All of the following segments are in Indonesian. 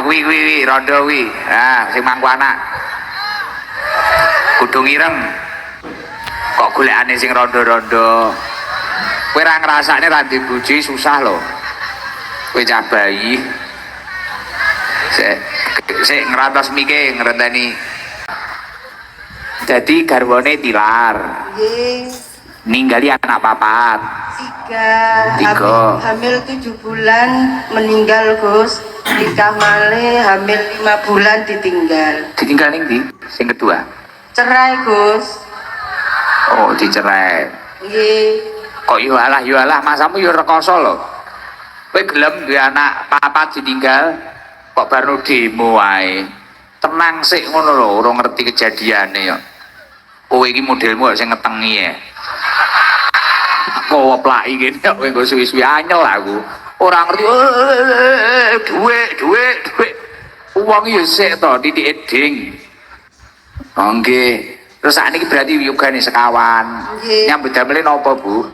Kuwi rondo kuwi. Sing mangku anak. Kudu ngireng. Kok golekane sing rondo-rondo. Kowe ra ngrasakne ra ndek bojo susah lho. Kowe cah bayi. Sik ngerantos mike ngrenteni. Jadi garwane tilar. Nggih. Ninggali anak papat. Tiga. Hamil 7 bulan meninggal Gus. Nikah malih hamil 5 bulan ditinggal. Ditinggal ning ndi? Sing kedua. Cerai Gus. Oh, dicerai. Nggih. Kok yo alah masamu yo rekoso lho. Kowe gelem duwe anak papat ditinggal kok baru demo wae. Tenang sik ngono lho, ora ngerti kejadiane yo. Kowe iki modelmu sing ngetengi ya. Kowe plaki kene kowe nggo suwi-suwi anyel aku. Ora ngerti duit. Uang yo sik to titik eding. Oh nggih. Terus sakniki berarti yogane sekawan. Nyambut damel napa, Bu?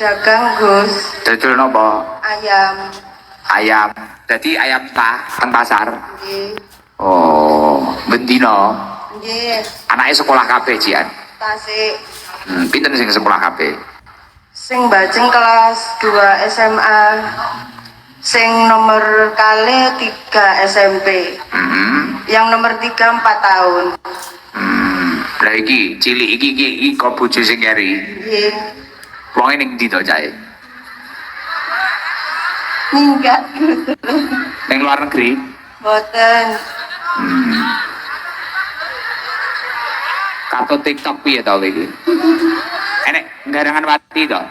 Dagang Gus. Dodol napa? Ayam. Jadi ayam teng pasar. Nggih. Oh, bendino. Nggih. Anake sekolah kabeh, Jian. Tasik. Pinten sing sekolah kabeh? Sing bajeng kelas 2 SMA. Sing nomor kali 3 SMP. Yang nomor 3 4 tahun. Lah iki cilik iki kok bojo sing nyari. Nggih. Wong ning ndi to cahe? Minggat Gus. Ning luar negeri. Boten. Kartu TikTok piye to iki? Enek garangan wati to?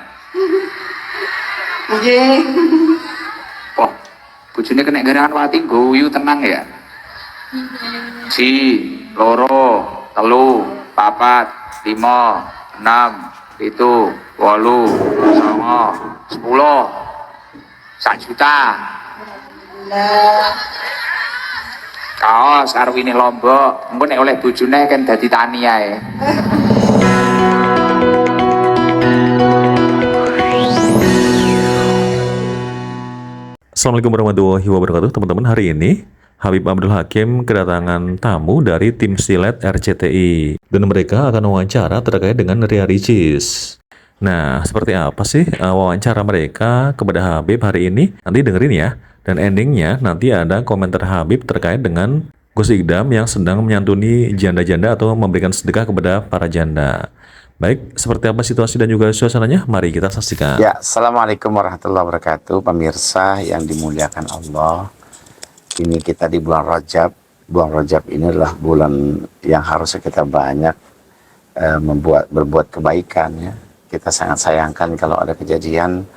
Nggih. Oh, bojone kena garangan wati guyu tenang ya. Ji, loro, telu, papat, 5, 6, 7, 8, 9, 10, 1 juta. Lah. Kaos karo wine Lombok, engko nek oleh bojone kan dadi tani ae. Assalamualaikum warahmatullahi wabarakatuh teman-teman. Hari ini Habib Abdul Hakim kedatangan tamu dari tim silet RCTI dan mereka akan wawancara terkait dengan Ria Ricis. Nah, seperti apa sih wawancara mereka kepada Habib hari ini? Nanti dengerin ya. Dan endingnya nanti ada komentar Habib terkait dengan Gus Ikdam yang sedang menyantuni janda-janda atau memberikan sedekah kepada para janda. Baik, seperti apa situasi dan juga suasananya? Mari kita saksikan. Ya, Assalamualaikum warahmatullahi wabarakatuh, pemirsa yang dimuliakan Allah. Ini kita di bulan Rajab. Bulan Rajab ini adalah bulan yang harusnya kita banyak berbuat kebaikan ya. Kita sangat sayangkan kalau ada kejadian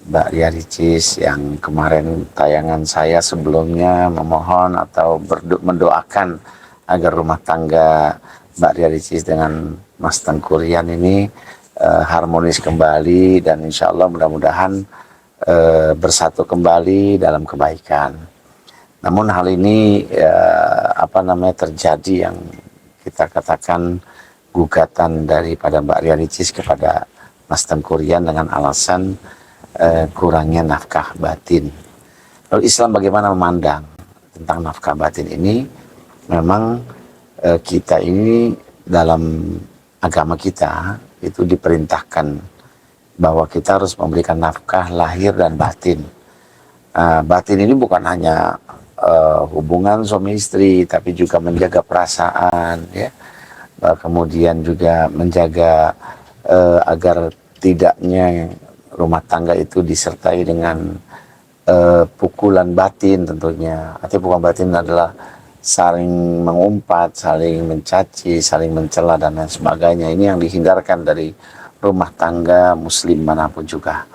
Mbak Ria Ricis yang kemarin tayangan saya sebelumnya memohon atau mendoakan agar rumah tangga Mbak Ria Ricis dengan Mas Tengku Rian ini harmonis kembali dan insya Allah mudah-mudahan bersatu kembali dalam kebaikan. Namun hal ini terjadi yang kita katakan gugatan daripada Mbak Ria Ricis kepada Mas Tengku Rian dengan alasan kurangnya nafkah batin. Lalu Islam bagaimana memandang tentang nafkah batin ini? Memang kita ini dalam agama kita itu diperintahkan bahwa kita harus memberikan nafkah lahir dan batin. Batin ini bukan hanya hubungan suami istri, tapi juga menjaga perasaan, ya. Kemudian juga menjaga agar tidaknya rumah tangga itu disertai dengan pukulan batin tentunya. Artinya pukulan batin adalah saling mengumpat, saling mencaci, saling mencela dan lain sebagainya. Ini yang dihindarkan dari rumah tangga muslim manapun juga.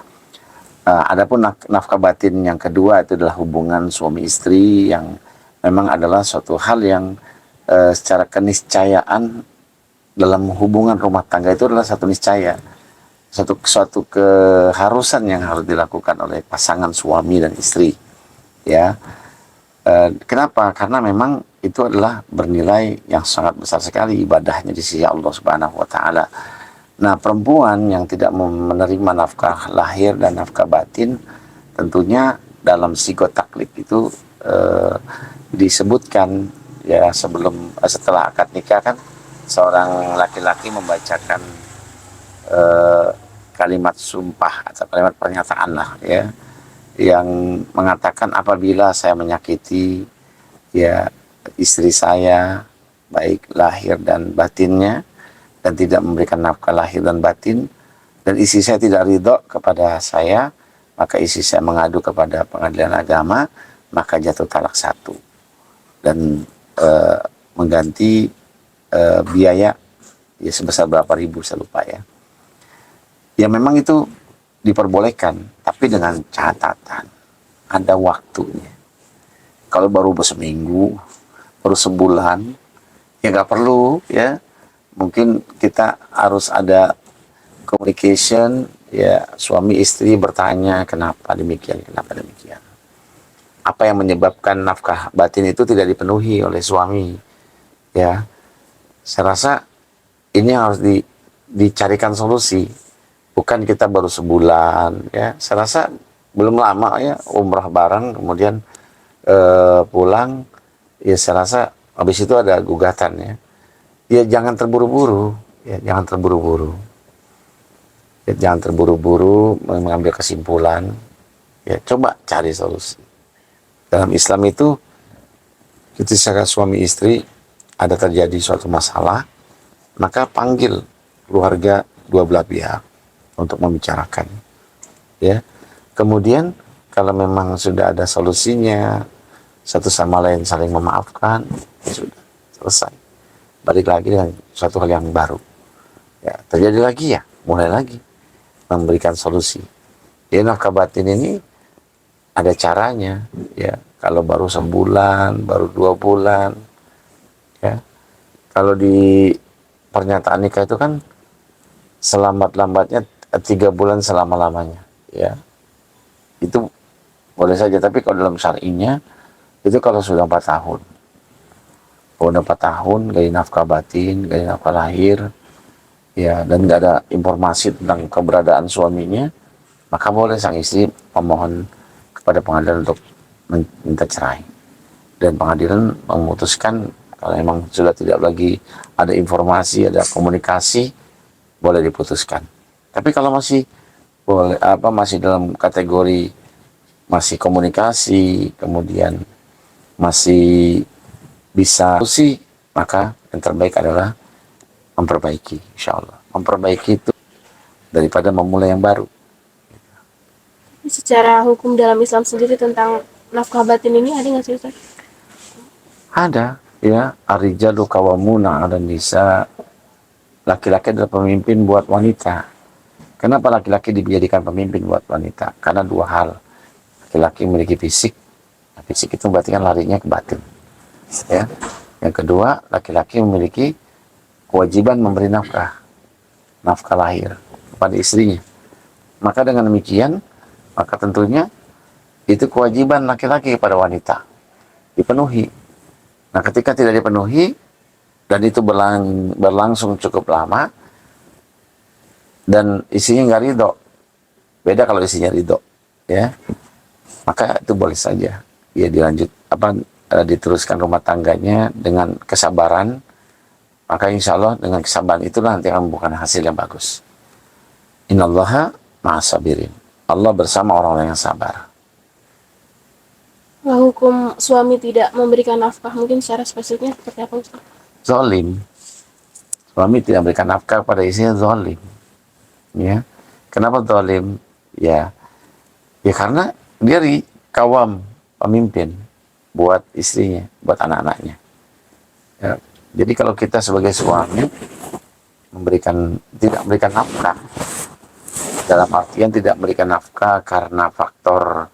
Adapun nafkah batin yang kedua itu adalah hubungan suami istri yang memang adalah suatu hal yang secara keniscayaan dalam hubungan rumah tangga itu adalah satu niscaya. Suatu keharusan yang harus dilakukan oleh pasangan suami dan istri, ya. Kenapa? Karena memang itu adalah bernilai yang sangat besar sekali ibadahnya di sisi Allah Subhanahu wa taala. Nah, perempuan yang tidak menerima nafkah lahir dan nafkah batin tentunya dalam psikotaklid itu disebutkan ya setelah akad nikah kan seorang laki-laki membacakan eh, kalimat sumpah atau kalimat pernyataan lah ya, yang mengatakan apabila saya menyakiti ya istri saya baik lahir dan batinnya dan tidak memberikan nafkah lahir dan batin, dan istri saya tidak ridho kepada saya, maka istri saya mengadu kepada pengadilan agama, maka jatuh talak 1 dan mengganti biaya ya sebesar berapa ribu saya lupa ya. Ya memang itu diperbolehkan, tapi dengan catatan ada waktunya. Kalau baru seminggu, baru sebulan, ya nggak perlu ya. Mungkin kita harus ada communication ya, suami istri bertanya kenapa demikian, kenapa demikian. Apa yang menyebabkan nafkah batin itu tidak dipenuhi oleh suami ya. Saya rasa ini harus dicarikan solusi. Bukan kita baru sebulan ya. Saya rasa belum lama ya umrah bareng kemudian pulang ya, saya rasa habis itu ada gugatan ya. Ya jangan terburu-buru ya, jangan terburu-buru ya, jangan terburu-buru mengambil kesimpulan ya, coba cari solusi. Dalam Islam itu ketika suami istri ada terjadi suatu masalah, maka panggil keluarga dua belah pihak untuk membicarakan ya. Kemudian kalau memang sudah ada solusinya, satu sama lain saling memaafkan, sudah selesai, balik lagi dengan suatu hal yang baru ya. Terjadi lagi ya mulai lagi memberikan solusi ya. Nafkah batin ini ada caranya ya. Kalau baru sebulan, baru 2 bulan ya. Kalau di pernyataan nikah itu kan selambat-lambatnya 3 bulan selama-lamanya ya, itu boleh saja. Tapi kalau dalam syar'inya itu kalau sudah 4 tahun, kalau udah 4 tahun gak nafkah batin, gak nafkah lahir ya, dan gak ada informasi tentang keberadaan suaminya, maka boleh sang istri memohon kepada pengadilan untuk minta cerai, dan pengadilan memutuskan kalau memang sudah tidak lagi ada informasi, ada komunikasi, boleh diputuskan. Tapi kalau masih boleh masih dalam kategori masih komunikasi, kemudian masih bisa solusi, maka yang terbaik adalah memperbaiki, insya Allah. Memperbaiki itu daripada memulai yang baru. Secara hukum dalam Islam sendiri tentang nafkah batin ini ada nggak sih Ustaz? Ada ya, ar-rijalu qawwamuna 'alan nisa. Laki-laki adalah pemimpin buat wanita. Kenapa laki-laki dijadikan pemimpin buat wanita? Karena 2 hal. Laki-laki memiliki fisik. Nah, fisik itu berarti kan larinya ke batin. Ya. Yang kedua, laki-laki memiliki kewajiban memberi nafkah lahir kepada istrinya. Maka dengan demikian, maka tentunya itu kewajiban laki-laki kepada wanita dipenuhi. Nah, ketika tidak dipenuhi dan itu berlangsung cukup lama dan isinya nggak ridho, beda kalau isinya ridho ya, maka itu boleh saja ya diteruskan rumah tangganya dengan kesabaran. Maka insya Allah dengan kesabaran itu nanti akan membuahkan hasil yang bagus. Innallaha ma'as sabirin. Allah bersama orang-orang yang sabar. Hukum suami tidak memberikan nafkah mungkin secara spesifiknya seperti apa Ustaz? Zalim. Suami tidak memberikan nafkah pada istrinya, zalim. Ya. Kenapa zalim? Ya karena dia kawam, pemimpin buat istrinya, buat anak-anaknya. Ya. Jadi kalau kita sebagai suami tidak memberikan nafkah, dalam artian tidak memberikan nafkah karena faktor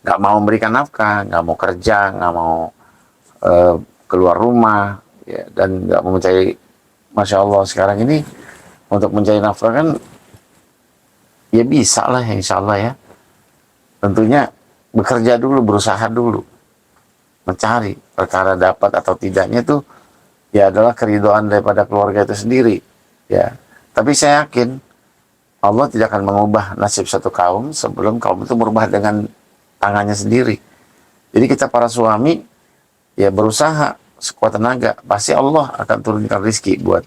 nggak mau memberikan nafkah, nggak mau kerja, nggak mau keluar rumah, ya, dan nggak mau mencari. Masya Allah sekarang ini untuk mencari nafkah kan ya bisa lah ya, insya Allah ya. Tentunya bekerja dulu, berusaha dulu, mencari perkara dapat atau tidaknya itu ya adalah keridhaan daripada keluarga itu sendiri ya. Tapi saya yakin Allah tidak akan mengubah nasib satu kaum sebelum kaum itu merubah dengan tangannya sendiri Jadi kita para suami ya berusaha sekuat tenaga, pasti Allah akan turunkan rezeki buat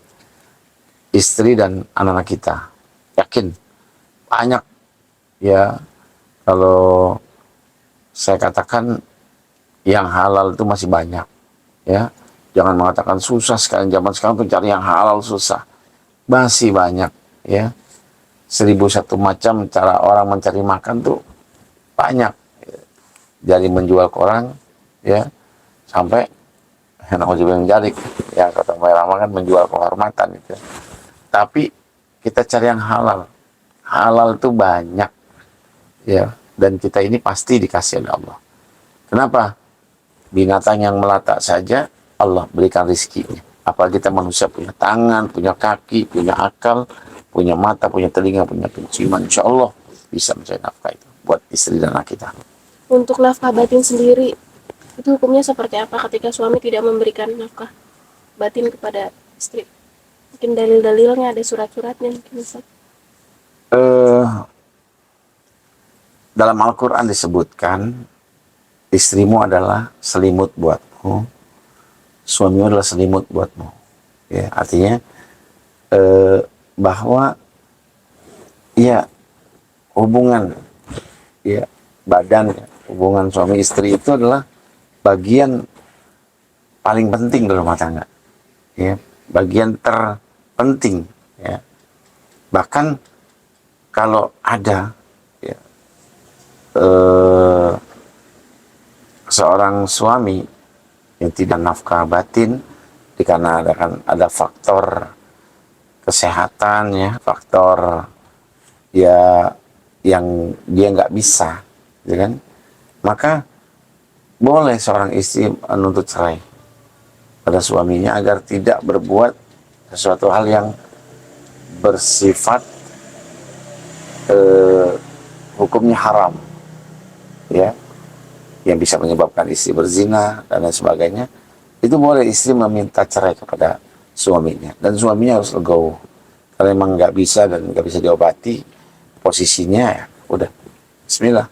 istri dan anak-anak kita. Yakin banyak ya, kalau saya katakan yang halal itu masih banyak ya. Jangan mengatakan susah sekarang, zaman sekarang tuh cari yang halal susah. Masih banyak ya. 1001 macam cara orang mencari makan tuh banyak. Dari menjual koran ya sampai nauzubillah menjadi ya, kata Mbak Rama kan menjual kehormatan gitu. Tapi kita cari yang halal. Halal itu banyak ya, dan kita ini pasti dikasih oleh Allah. Kenapa? Binatang yang melata saja Allah berikan rezekinya. Apalagi kita manusia punya tangan, punya kaki, punya akal, punya mata, punya telinga, punya penciuman. Insya Allah bisa mencari nafkah itu buat istri dan anak kita. Untuk nafkah batin sendiri, itu hukumnya seperti apa ketika suami tidak memberikan nafkah batin kepada istri? Mungkin dalil-dalilnya ada surat-suratnya mungkin Ustaz. Dalam Al-Quran disebutkan istrimu adalah selimut buatmu, suamimu adalah selimut buatmu. Ya, artinya bahwa ya hubungan ya badan, hubungan suami istri itu adalah bagian paling penting dalam rumah tangga. Ya, bagian terpenting ya. Bahkan kalau ada ya, seorang suami yang tidak nafkah batin dikarenakan ada faktor kesehatan ya, faktor ya yang dia nggak bisa, ya kan? Maka boleh seorang istri menuntut cerai pada suaminya agar tidak berbuat sesuatu hal yang bersifat hukumnya haram, ya, yang bisa menyebabkan istri berzina dan lain sebagainya. Itu boleh istri meminta cerai kepada suaminya, dan suaminya harus legowo. Kalau emang nggak bisa dan nggak bisa diobati posisinya, ya udah Bismillah,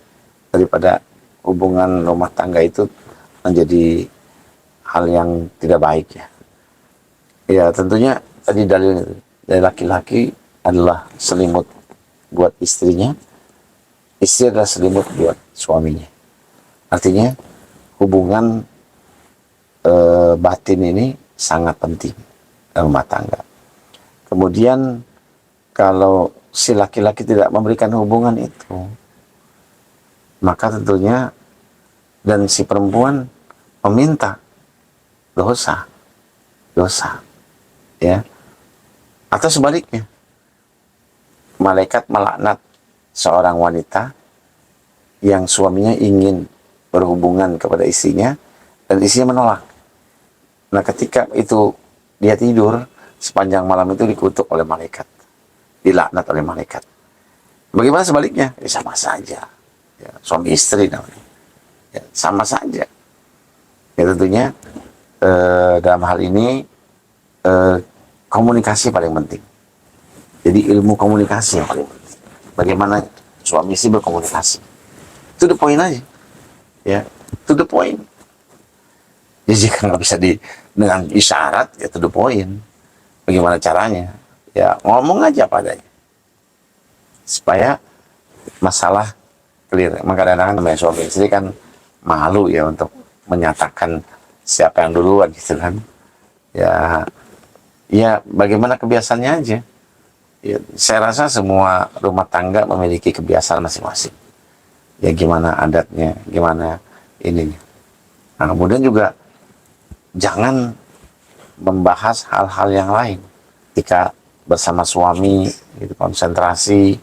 daripada hubungan rumah tangga itu menjadi hal yang tidak baik ya. Ya tentunya tadi dalilnya dari laki-laki adalah selimut buat istrinya, istri adalah selimut buat suaminya. Artinya hubungan batin ini sangat penting dalam rumah tangga. Kemudian kalau si laki-laki tidak memberikan hubungan itu, maka tentunya dan si perempuan meminta dosa ya, atau sebaliknya malaikat melaknat seorang wanita yang suaminya ingin berhubungan kepada istrinya dan istrinya menolak. Nah ketika itu dia tidur sepanjang malam itu dikutuk oleh malaikat, dilaknat oleh malaikat. Bagaimana sebaliknya? Ya, sama saja ya, suami istri namanya ya, sama saja ya. Tentunya dalam hal ini komunikasi paling penting. Jadi ilmu komunikasi yang paling penting. Bagaimana suami istri berkomunikasi, to the point aja ya, to the point. Jadi jika nggak bisa dengan isyarat ya to the point. Bagaimana caranya? Ya ngomong aja padanya supaya masalah clear. Maka kadang-kadang namanya suami istri kan malu ya untuk menyatakan siapa yang duluan gitu kan. Ya bagaimana kebiasaannya aja. Ya, saya rasa semua rumah tangga memiliki kebiasaan masing-masing. Ya gimana adatnya, gimana ininya. Nah kemudian juga jangan membahas hal-hal yang lain. Ketika bersama suami, gitu, konsentrasi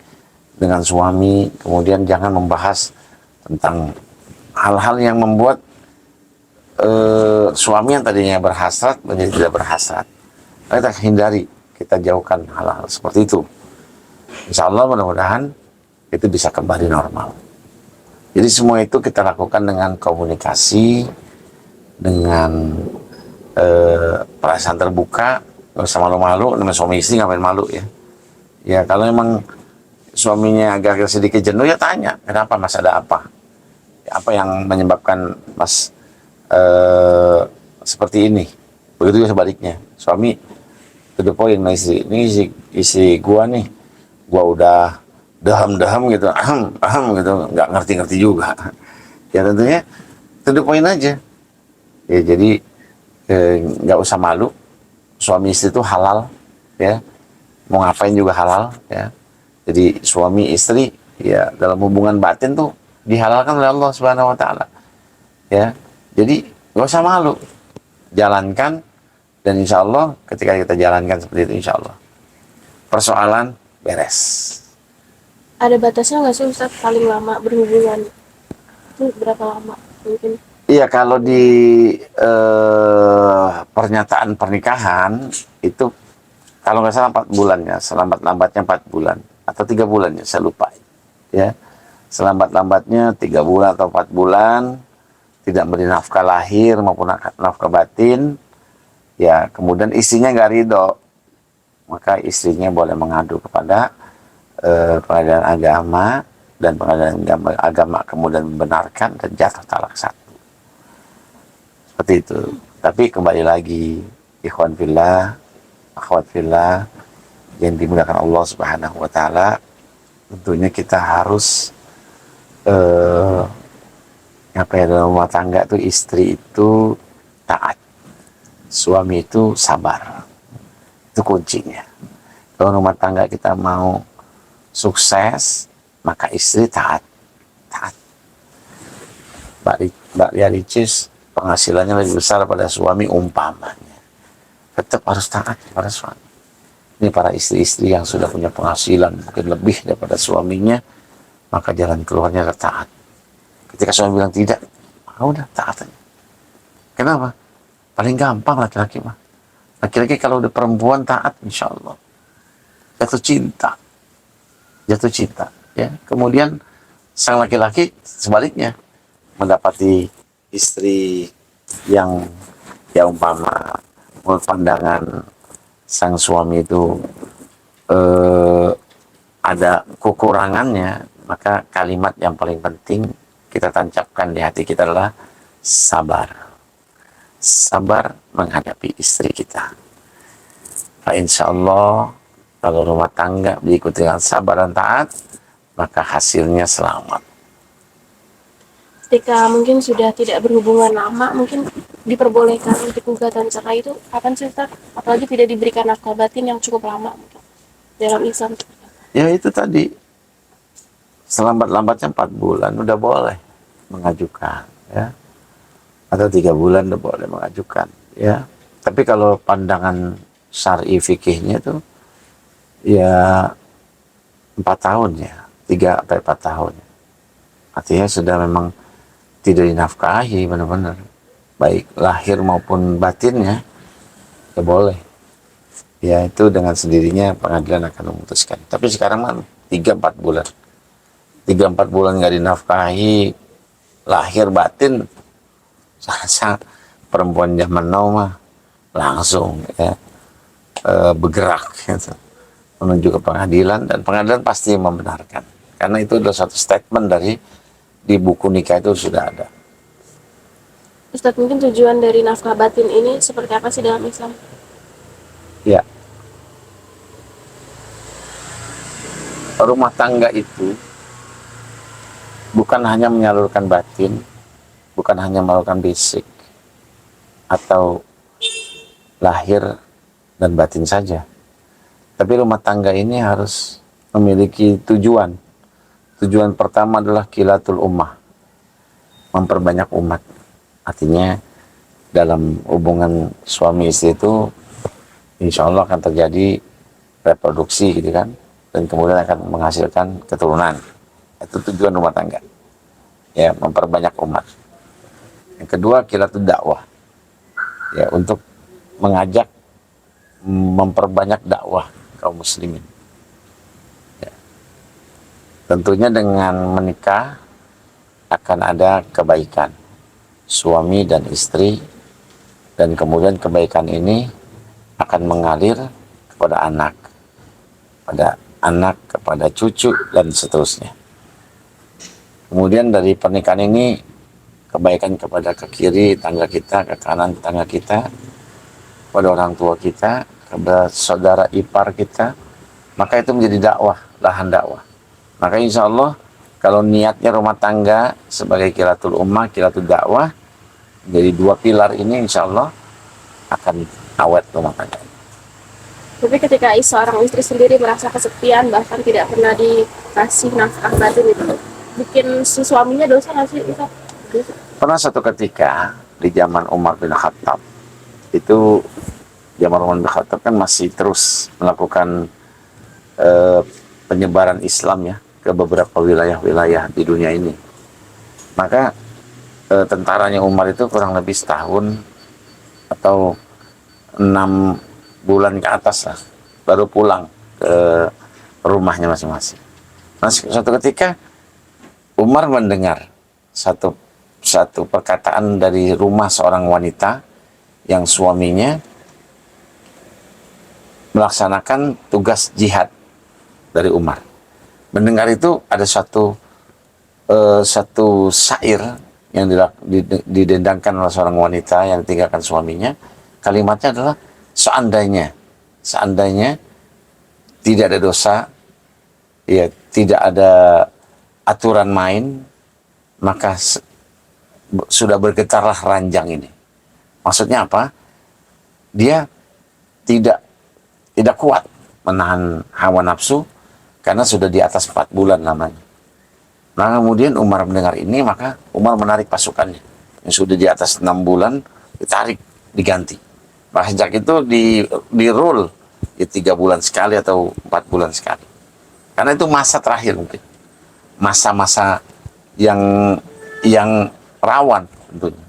dengan suami, kemudian jangan membahas tentang hal-hal yang membuat suami yang tadinya berhasrat menjadi tidak berhasrat. Kita hindari, kita jauhkan hal-hal seperti itu. Insya Allah mudah-mudahan itu bisa kembali normal. Jadi semua itu kita lakukan dengan komunikasi, dengan perasaan terbuka, nggak usah malu-malu. Namanya suami istri ngapain malu ya. Ya kalau memang suaminya agak sedikit jenuh ya tanya, kenapa mas, ada apa? apa yang menyebabkan Mas seperti ini. Begitu juga sebaliknya, suami to the point sama istri, ini isi gua nih, gua udah daham gitu, gitu, nggak ngerti juga. Ya tentunya to the point aja. Ya jadi nggak usah malu, suami istri itu halal, ya, mau ngapain juga halal, ya. Jadi suami istri ya dalam hubungan batin tuh dihalalkan oleh Allah Subhanahu Wa Taala, ya. Jadi nggak usah malu, jalankan, dan insya Allah ketika kita jalankan seperti itu, insya Allah persoalan beres. Ada batasnya nggak sih Ustaz paling lama berhubungan itu berapa lama mungkin? Iya, kalau di pernyataan pernikahan itu kalau nggak salah 4 bulan ya, selambat-lambatnya 4 bulan atau 3 bulan ya, saya lupa ya. Selambat-lambatnya 3 bulan atau 4 bulan tidak beri nafkah lahir maupun nafkah batin, ya kemudian istrinya nggak ridho, maka istrinya boleh mengadu kepada pengadilan agama, dan pengadilan agama kemudian membenarkan dan jatuh talak 1. Seperti itu. Tapi kembali lagi, ikhwan fillah, akhwat fillah yang dimuliakan Allah Subhanahu Wa Taala, tentunya kita harus apa ya, dalam rumah tangga itu istri itu taat, suami itu sabar. Itu kuncinya. Kalau rumah tangga kita mau sukses, maka istri taat. Mbak Lia Ricis penghasilannya lebih besar pada suami umpamanya, tetap harus taat pada suami. Ini para istri-istri yang sudah punya penghasilan mungkin lebih daripada suaminya, maka jalan keluarnya adalah taat. Ketika suami bilang tidak, maka udah taat aja. Kenapa? Paling gampang laki-laki mah. Laki-laki kalau udah perempuan taat, insya Allah jatuh cinta, ya. Kemudian sang laki-laki sebaliknya mendapati istri yang ya umpama menurut pandangan sang suami itu ada kekurangannya, maka kalimat yang paling penting kita tancapkan di hati kita adalah sabar. Sabar menghadapi istri kita. Nah, insya Allah kalau rumah tangga diikuti dengan sabar dan taat, maka hasilnya selamat. Ketika mungkin sudah tidak berhubungan lama, mungkin diperbolehkan untuk gugatan cerai itu kapan sih Ustaz? Apalagi tidak diberikan nafkah batin yang cukup lama mungkin dalam Islam. Ya itu tadi, selambat-lambatnya 4 bulan udah boleh mengajukan, ya. Atau 3 bulan udah boleh mengajukan, ya. Tapi kalau pandangan syar'i fikihnya itu ya 4 tahun ya, 3 sampai 4 tahun. Artinya sudah memang tidak dinafkahi benar-benar, baik lahir maupun batinnya, ya boleh. Ya itu dengan sendirinya pengadilan akan memutuskan. Tapi sekarang kan 3-4 bulan. 3-4 bulan nggak dinafkahi, lahir batin, perempuan zaman now mah langsung ya bergerak gitu, menuju ke pengadilan, dan pengadilan pasti membenarkan karena itu adalah satu statement dari di buku nikah itu sudah ada. Ustadz, mungkin tujuan dari nafkah batin ini seperti apa sih dalam Islam? Ya, rumah tangga itu bukan hanya menyalurkan batin, bukan hanya menyalurkan fisik atau lahir dan batin saja, tapi rumah tangga ini harus memiliki tujuan. Tujuan pertama adalah kilatul ummah, memperbanyak umat. Artinya dalam hubungan suami istri itu insya Allah akan terjadi reproduksi gitu kan, dan kemudian akan menghasilkan keturunan. Itu tujuan rumah tangga, ya, memperbanyak umat. Yang kedua kilatul dakwah, ya, untuk mengajak memperbanyak dakwah kaum muslimin. Tentunya dengan menikah akan ada kebaikan suami dan istri, dan kemudian kebaikan ini akan mengalir kepada anak, kepada cucu, dan seterusnya. Kemudian dari pernikahan ini kebaikan kepada ke kiri tangga kita, ke kanan tangga kita, kepada orang tua kita, kepada saudara ipar kita, maka itu menjadi dakwah, lahan dakwah. Maka insya Allah kalau niatnya rumah tangga sebagai kilatul ummah, kilatul dakwah, jadi dua pilar ini insya Allah akan awet rumah tangga. Tapi ketika seorang istri sendiri merasa kesepian, bahkan tidak pernah dikasih nafkah batin, itu bikin si suaminya dosa nggak sih? Pernah satu ketika di zaman Umar bin Khattab, itu zaman Umar bin Khattab kan masih terus melakukan penyebaran Islam ya ke beberapa wilayah-wilayah di dunia ini. Maka tentaranya Umar itu kurang lebih setahun atau 6 bulan ke atas lah baru pulang ke rumahnya masing-masing. Nah, suatu ketika Umar mendengar satu perkataan dari rumah seorang wanita yang suaminya melaksanakan tugas jihad dari Umar. Mendengar itu ada satu syair yang didendangkan oleh seorang wanita yang ditinggalkan suaminya. Kalimatnya adalah seandainya tidak ada dosa, ya tidak ada aturan main, maka sudah bergetarlah ranjang ini. Maksudnya apa? Dia tidak kuat menahan hawa nafsu karena sudah di atas 4 bulan lamanya. Nah kemudian Umar mendengar ini, maka Umar menarik pasukannya yang sudah di atas 6 bulan, ditarik, diganti. Maka sejak itu di roll ya 3 bulan sekali atau 4 bulan sekali. Karena itu masa terakhir mungkin, masa-masa yang rawan tentunya.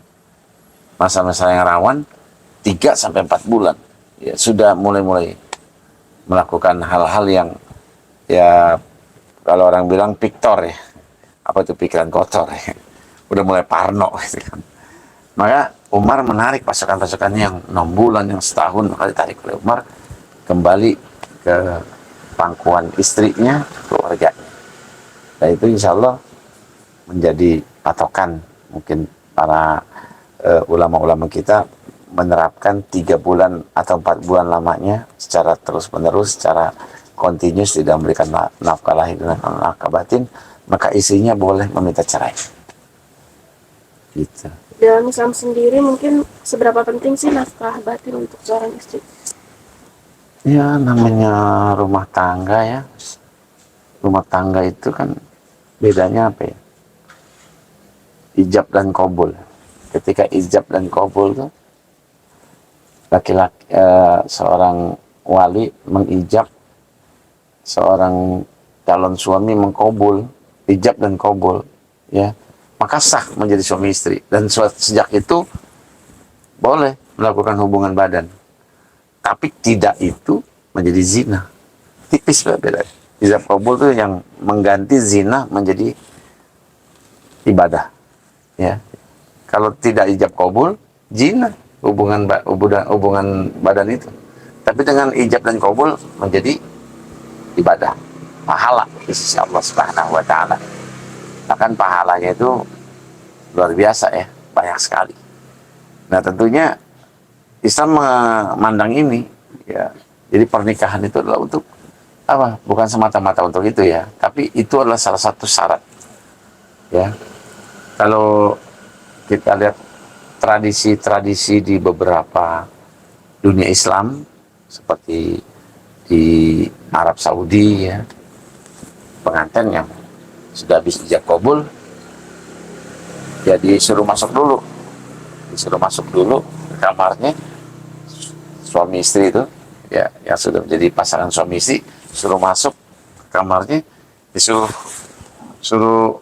Masa-masa yang rawan 3-4 bulan ya sudah mulai melakukan hal-hal yang ya kalau orang bilang piktor ya, apa itu pikiran kotor ya, udah mulai parno gitu kan. Maka Umar menarik pasukan-pasukannya yang 6 bulan, yang setahun, maka ditarik oleh Umar kembali ke pangkuan istrinya, keluarganya. Dan itu insya Allah menjadi patokan mungkin para ulama-ulama kita menerapkan 3 bulan atau 4 bulan lamanya secara terus-menerus, secara kontinus, tidak memberikan nafkah lahir dan nafkah batin, maka istrinya boleh meminta cerai. Gitu. Dalam Islam sendiri mungkin seberapa penting sih nafkah batin untuk seorang istri? Ya namanya rumah tangga ya. Rumah tangga itu kan bedanya apa ya? Ijab dan qabul. Ketika ijab dan qabul tuh laki-laki seorang wali mengijab, seorang calon suami mengkabul, ijab dan qabul ya, maka sah menjadi suami istri. Dan sejak itu boleh melakukan hubungan badan, tapi tidak itu menjadi zina. Tipis beda. Ijab qabul itu yang mengganti zina menjadi ibadah ya. Kalau tidak ijab qabul, zina hubungan badan itu. Tapi dengan ijab dan qabul menjadi ibadah, pahala di sisi Allah Subhanahu wa taala. Bahkan pahalanya itu luar biasa ya, banyak sekali. Nah, tentunya Islam memandang ini ya. Jadi pernikahan itu adalah untuk apa? Bukan semata-mata untuk itu ya, tapi itu adalah salah satu syarat. Ya. Kalau kita lihat tradisi-tradisi di beberapa dunia Islam seperti di Arab Saudi ya, pengantin yang sudah habis ijab qabul ya disuruh masuk dulu ke kamarnya suami istri itu ya, yang sudah menjadi pasangan suami istri, suruh masuk ke kamarnya, suruh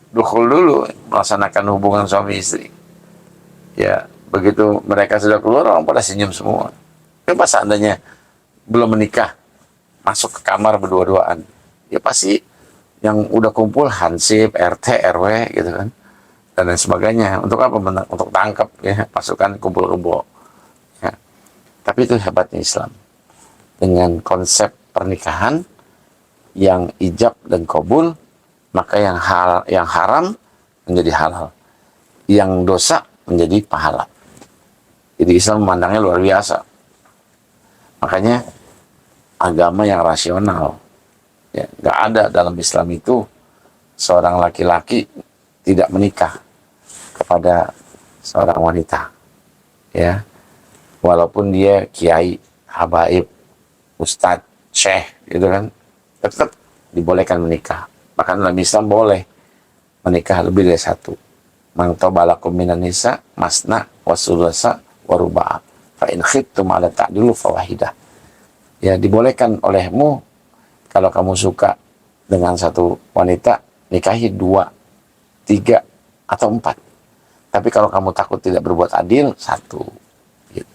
dukhul dulu, melaksanakan hubungan suami istri ya. Begitu mereka sudah keluar, orang pada senyum semua. Coba seandainya belum menikah masuk ke kamar berdua-duaan, ya pasti yang udah kumpul hansip, RT, RW gitu kan, dan lain sebagainya. Untuk apa? Untuk tangkap ya pasukan kumpul-kumpul ya. Tapi itu hebatnya Islam dengan konsep pernikahan yang ijab dan qabul, maka yang haram menjadi halal, yang dosa menjadi pahala. Jadi Islam memandangnya luar biasa. Makanya agama yang rasional. Ya, nggak ada dalam Islam itu seorang laki-laki tidak menikah kepada seorang wanita. Ya, walaupun dia kiai, habaib, ustadz, syekh, gitu kan, tetap dibolehkan menikah. Bahkan dalam Islam boleh menikah lebih dari satu. Man tabalakum minan nisa masna wa sulasa wa ruba'a fa in khiftum ala ta'dilu fawahidah. Ya, dibolehkan olehmu kalau kamu suka dengan satu wanita, nikahi 2, 3, atau 4. Tapi kalau kamu takut tidak berbuat adil, 1. Gitu.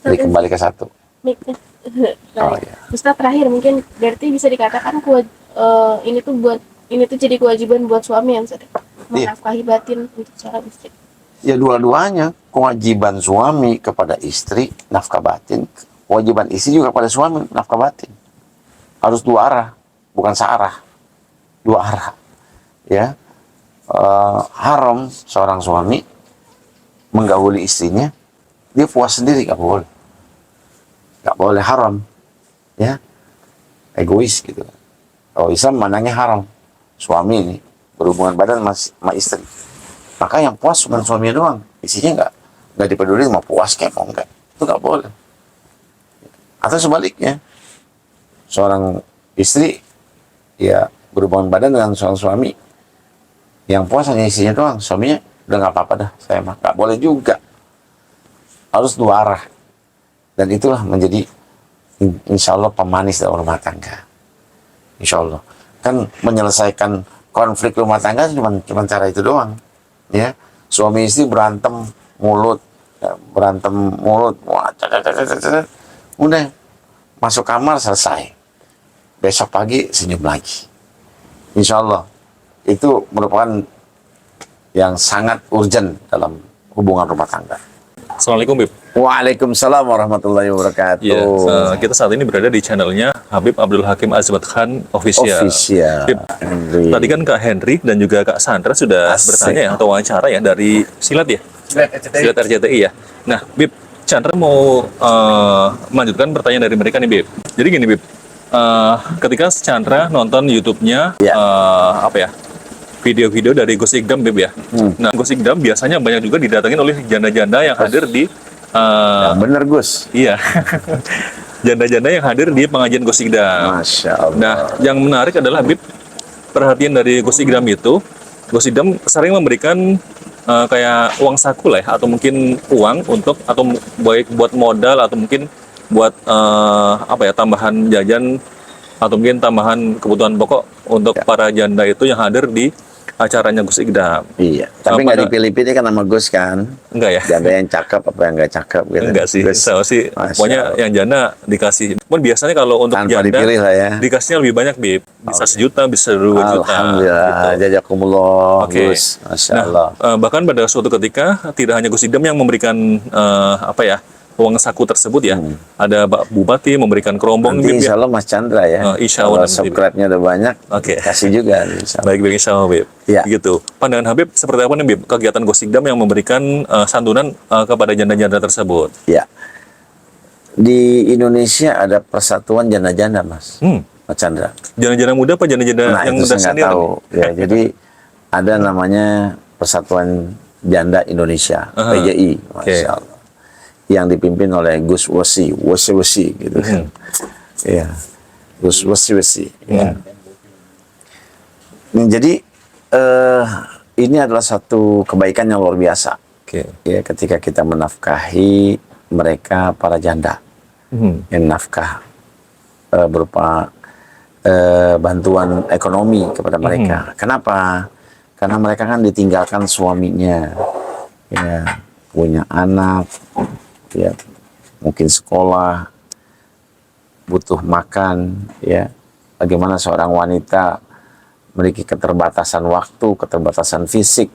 Jadi kembali ke 1. Oh, ya. Ustaz, terakhir mungkin berarti bisa dikatakan ini tuh jadi kewajiban buat suami yang Ustaz, menafkahi batin untuk calon istri. Ya, dua-duanya kewajiban suami kepada istri nafkah batin, kewajiban istri juga kepada suami nafkah batin. Harus 2 arah, bukan searah. 2 arah. Ya, haram seorang suami menggauli istrinya, dia puas sendiri, nggak boleh haram. Ya, egois gitu. Kalau Islam mandangnya haram suami ini berhubungan badan sama istri, maka yang puas cuma suaminya doang, istrinya nggak dipeduli mau puas kayak mau enggak, itu nggak boleh. Atau sebaliknya, seorang istri ya berhubungan badan dengan seorang suami, yang puas hanya istrinya doang, suaminya udah nggak apa-apa dah, saya mah nggak boleh juga. Harus 2 arah, dan itulah menjadi insya Allah pemanis dalam rumah tangga. Insya Allah kan menyelesaikan konflik rumah tangga cuma cara itu doang. Ya, suami istri berantem mulut, wah, udah masuk kamar selesai, besok pagi senyum lagi. Insya Allah itu merupakan yang sangat urgent dalam hubungan rumah tangga. Assalamualaikum, Bib. Waalaikumsalam warahmatullahi wabarakatuh. Ya, kita saat ini berada di channelnya Habib Abdul Hakim Azmat Khan Official. Bib, tadi kan Kak Henry dan juga Kak Sandra sudah bertanya ya, atau wawancara ya dari Silat ya? Silat RCTI ya. Nah, Bib, Chandra mau melanjutkan pertanyaan dari mereka nih, Bib. Jadi gini, Bib. Ketika Chandra nonton YouTube-nya video-video dari Gus Igdam, Bib ya. Nah, Gus Igdam biasanya banyak juga didatengin oleh janda-janda yang hadir di bener Gus. iya. Janda-janda yang hadir di pengajian Gus Igdam. Masya Allah. Nah, yang menarik adalah, Bib, perhatian dari Gus Igdam itu, Gus Igdam sering memberikan kayak uang saku lah ya, atau mungkin uang untuk, atau baik buat modal atau mungkin buat tambahan jajan atau mungkin tambahan kebutuhan pokok untuk para janda itu yang hadir di acaranya Gus Igdam. Iya, tapi nggak dipilih-pilih kan sama Gus kan? Enggak ya? Janda yang cakep apa yang nggak cakep gitu? Enggak sih, sama sih. Pokoknya yang janda dikasih. Pun biasanya kalau untuk tanpa janda dipilih lah ya, dikasihnya lebih banyak, Bib. Bisa 1 juta, bisa 2 juta. Alhamdulillah, gitu. Jazakumullah, Gus. Masya Allah. Bahkan pada suatu ketika tidak hanya Gus Igdam yang memberikan uang saku tersebut ya, ada Pak Bupati memberikan kerombong. Nanti insya Allah Mas Chandra ya, insya Allah subscribe-nya udah banyak, kasih juga. Baik, insya Allah, Bib. Ya. Gitu. Pandangan Habib seperti apa nih, Bib, kegiatan Gus Igdam yang memberikan santunan kepada janda-janda tersebut? Ya, di Indonesia ada persatuan janda-janda, Mas Chandra. Janda-janda muda apa janda-janda yang itu udah saya nggak tahu. Ya, jadi ada namanya Persatuan Janda Indonesia, PJI, Masya Allah, yang dipimpin oleh Gus Wesi gitu kan. Ya, Gus Wesi. Ya. Nah, jadi ini adalah satu kebaikan yang luar biasa. Ya, ketika kita menafkahi mereka para janda, yang nafkah berupa bantuan ekonomi kepada mereka. Kenapa? Karena mereka kan ditinggalkan suaminya, ya, punya anak, ya, mungkin sekolah, butuh makan, ya. Bagaimana seorang wanita memiliki keterbatasan waktu, keterbatasan fisik.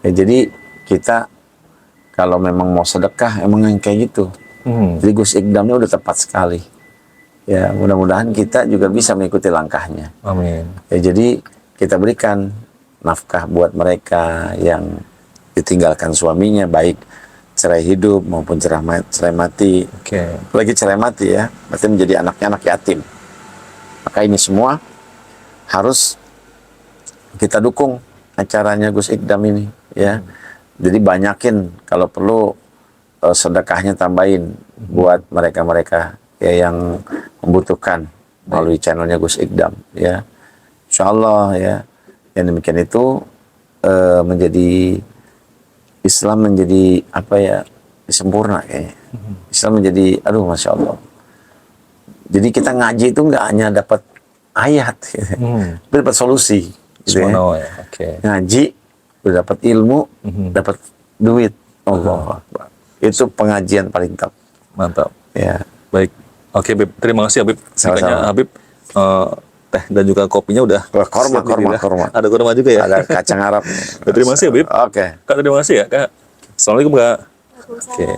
Ya, jadi kita kalau memang mau sedekah emang yang kayak gitu. Jadi Gus Igdamnya udah tepat sekali. Ya, mudah-mudahan kita juga bisa mengikuti langkahnya. Amin. Ya, jadi kita berikan nafkah buat mereka yang ditinggalkan suaminya, baik cerai hidup maupun cerai mati. Oke. Lagi cerai mati ya, berarti menjadi anaknya anak yatim. Maka ini semua harus kita dukung acaranya Gus Ikdam ini ya. Jadi banyakin kalau perlu sedekahnya tambahin buat mereka-mereka ya yang membutuhkan melalui channelnya Gus Ikdam ya. Insyaallah ya. Yang demikian itu menjadi Islam menjadi apa ya, sempurna kayaknya. Islam menjadi aduh masya Allah. Jadi kita ngaji itu nggak hanya dapat ayat, tapi dapat solusi. Gitu ya. Subhanallah ya. Oke. Ngaji, udah dapat ilmu, dapat duit. Allah Akbar. Itu pengajian paling top. Mantap. Ya. Baik. Oke, Habib. Terima kasih Habib. Sama-sama. Makanya Habib teh dan juga kopinya udah Wah, korma, siap nih, ya. korma. Ada korma juga ya. Ada kacang Arab. Terima kasih Habib. Oke. Kak, terima kasih ya Kak. Assalamualaikum Kak. Waalaikumsalam. Oke.